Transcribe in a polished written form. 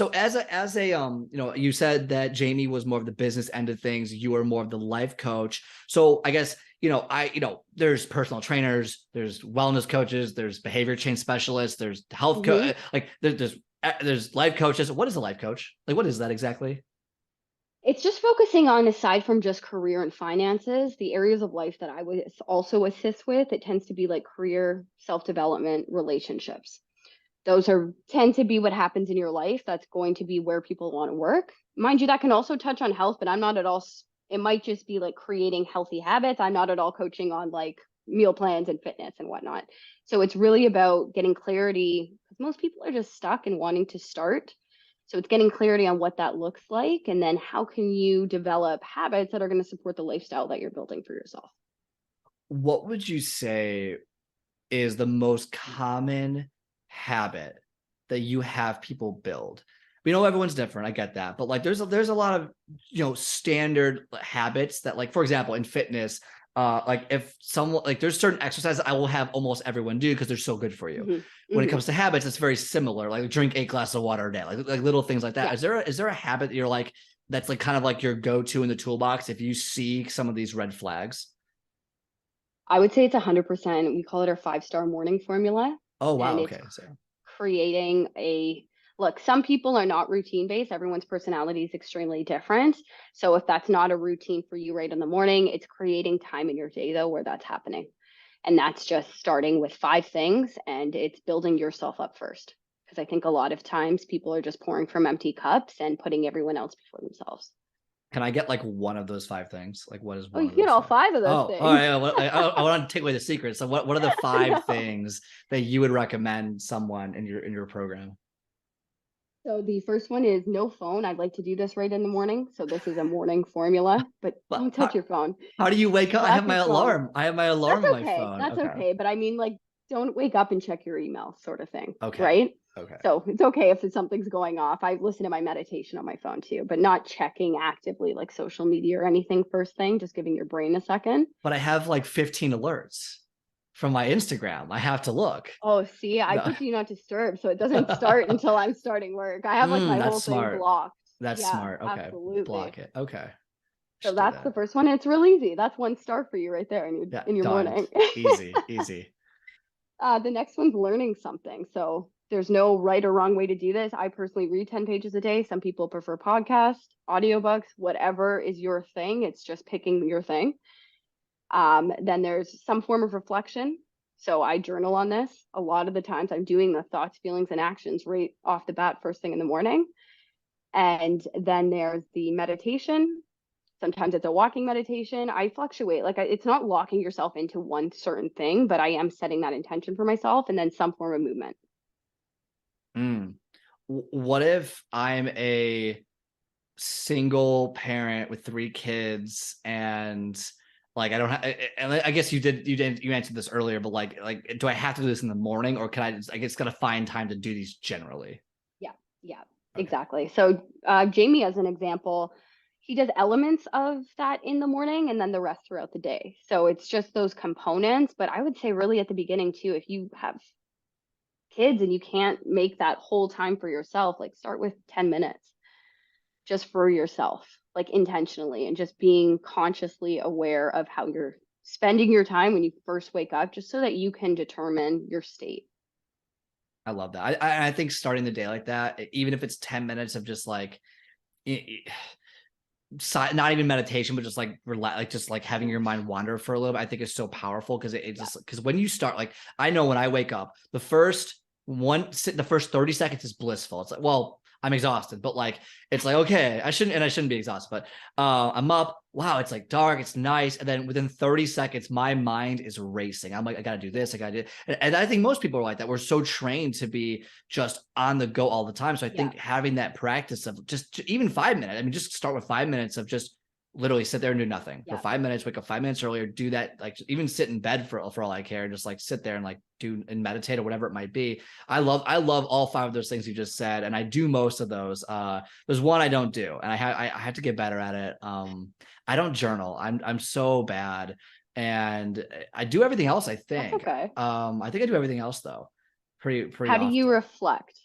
So as a you said that Jamie was more of the business end of things, you were more of the life coach. So I guess, there's personal trainers, there's wellness coaches, there's behavior change specialists, there's health Mhm. like there's life coaches. What is a life coach? Like, what is that exactly? It's just focusing on, aside from just career and finances, the areas of life that I would also assist with. It tends to be like career, self-development, relationships. Those are tend to be what happens in your life. That's going to be where people want to work. Mind you, that can also touch on health, but I'm not at all. It might just be like creating healthy habits. I'm not at all coaching on like meal plans and fitness and whatnot. So it's really about getting clarity because most people are just stuck and wanting to start. So it's getting clarity on what that looks like, and then how can you develop habits that are going to support the lifestyle that you're building for yourself. What would you say is the most common habit that you have people build? We know everyone's different. I get that. But like there's a lot of, standard habits that, like, for example, in fitness, like if someone, like, there's certain exercises I will have almost everyone do because they're so good for you. Hmm. When it Hmm. comes to habits, it's very similar. Like drink 8 glasses of water a day, like little things like that. Yeah. Is there a habit that you're like, that's like kind of like your go-to in the toolbox if you see some of these red flags? I would say it's 100%. We call it our 5-star morning formula. Oh And wow, it's okay. So creating a look, some people are not routine based. Everyone's personality is extremely different. So if that's not a routine for you right in the morning, it's creating time in your day though where that's happening. And that's just starting with 5 things and it's building yourself up first. Because I think a lot of times people are just pouring from empty cups and putting everyone else before themselves. can I get like one of those 5 things? Like, what is Oh, one you of get those all five? 5 of those Oh, all things. right. Well, I want to take away the secret. So, what are the five No. things that you would recommend someone in your program? So the first one is no phone. I'd like to do this right in the morning. So this is a morning formula, but But don't touch your phone. how do you wake up? I have Slap my your phone. alarm. I have my alarm That's on my okay. phone. That's Okay. okay. But I mean, like, don't wake up and check your email, sort of thing, Okay. right? Okay. So it's okay if something's going off. I listen to my meditation on my phone too, but not checking actively like social media or anything first thing, just giving your brain a second. But I have like 15 alerts from my Instagram. I have to look. Oh, see, I No. put do not disturb, so it doesn't start until I'm starting work. I have like my That's whole thing smart. blocked. That's Yeah, smart. Okay. absolutely. Block it. Okay. So Should do that's the that. first one. And it's real easy. That's 1 star for you right there Yeah. in your Done. morning. Easy. Easy. The next one's learning something. So there's no right or wrong way to do this. I personally read 10 pages a day. Some people prefer podcasts, audiobooks, whatever is your thing. It's just picking your thing. Then there's some form of reflection. So I journal on this. A lot of the times I'm doing the thoughts, feelings, and actions right off the bat first thing in the morning. And then there's the meditation. Sometimes it's a walking meditation. I fluctuate. Like it's not locking yourself into one certain thing, but I am setting that intention for myself and then some form of movement. Mm. What if I'm a single parent with 3 kids and like I don't have, and I guess you answered this earlier, but like do I have to do this in the morning or can I guess gotta find time to do these generally? Yeah, yeah, Okay. exactly. So Jamie, as an example, he does elements of that in the morning and then the rest throughout the day. So it's just those components. But I would say really at the beginning too, if you have kids and you can't make that whole time for yourself, like start with 10 minutes just for yourself, like intentionally, and just being consciously aware of how you're spending your time when you first wake up, just so that you can determine your state. I love that. I think starting the day like that, even if it's 10 minutes of just like not even meditation, but just like relax, like just like having your mind wander for a little bit, I think is so powerful because it Yeah. just because when you start, like I know when I wake up, the first 30 seconds is blissful. It's like, well, I'm exhausted, but like it's like okay, I shouldn't be exhausted, but I'm up. Wow, it's like dark, it's nice, and then within 30 seconds, my mind is racing. I'm like, I gotta do this, I gotta do it. And I think most people are like that. We're so trained to be just on the go all the time. So I Yeah. think having that practice of just even 5 minutes, I mean, just start with 5 minutes of just literally sit there and do nothing for Yeah. 5 minutes, wake up 5 minutes earlier, do that, like even sit in bed for all I care, and just like sit there and like do and meditate or whatever it might be. I love all 5 of those things you just said, and I do most of those. There's one I don't do, and I have to get better at it. I don't journal. I'm so bad, and I do everything else. I That's think. okay. I think I do everything else though, pretty How do you often. reflect?